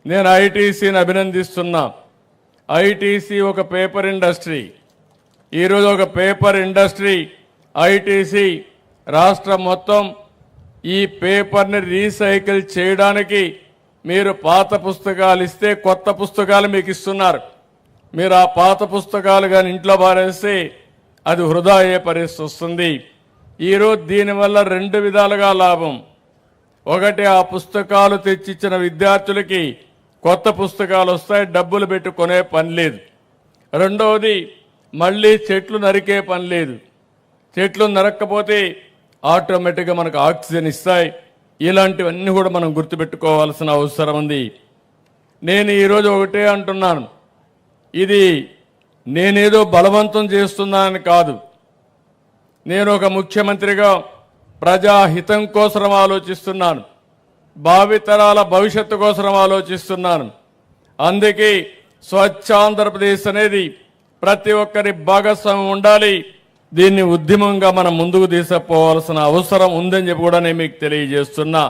నేను ఐటీసీని అభినందిస్తున్నా. ఐటీసీ ఒక paper industry. ఈరోజు ఒక పేపర్ ఇండస్ట్రీ ఐటీసీ రాష్ట్రం మొత్తం ఈ పేపర్ని రీసైకిల్ చేయడానికి మీరు పాత పుస్తకాలు ఇస్తే కొత్త పుస్తకాలు మీకు ఇస్తున్నారు. మీరు ఆ పాత పుస్తకాలు కానీ ఇంట్లో పారేస్తే అది వృధా అయ్యే పరిస్థితి వస్తుంది. ఈరోజు దీనివల్ల రెండు విధాలుగా లాభం. ఒకటి, ఆ పుస్తకాలు తెచ్చిచ్చిన విద్యార్థులకి కొత్త పుస్తకాలు వస్తాయి, డబ్బులు పెట్టి కొనే పని లేదు. రెండవది, మళ్ళీ చెట్లు నరికే పని లేదు. చెట్లు నరక్కపోతే ఆటోమేటిక్గా మనకు ఆక్సిజన్ ఇస్తాయి. ఇలాంటివన్నీ కూడా మనం గుర్తుపెట్టుకోవాల్సిన అవసరం ఉంది. నేను ఈరోజు ఒకటే అంటున్నాను, ఇది నేనేదో బలవంతం చేస్తున్నానని కాదు. నేను ఒక ముఖ్యమంత్రిగా ప్రజాహితం కోసం ఆలోచిస్తున్నాను, భావితరాల భవిష్యత్తు కోసం ఆలోచిస్తున్నాను. అందుకే స్వచ్ఛ ఆంధ్రప్రదేశ్ అనేది ప్రతి ఒక్కరి భాగస్వామ్యం ఉండాలి. దీన్ని ఉద్యమంగా మనం ముందుకు తీసుకుపోవాల్సిన అవసరం ఉందని చెప్పి కూడా నేను మీకు తెలియజేస్తున్నా.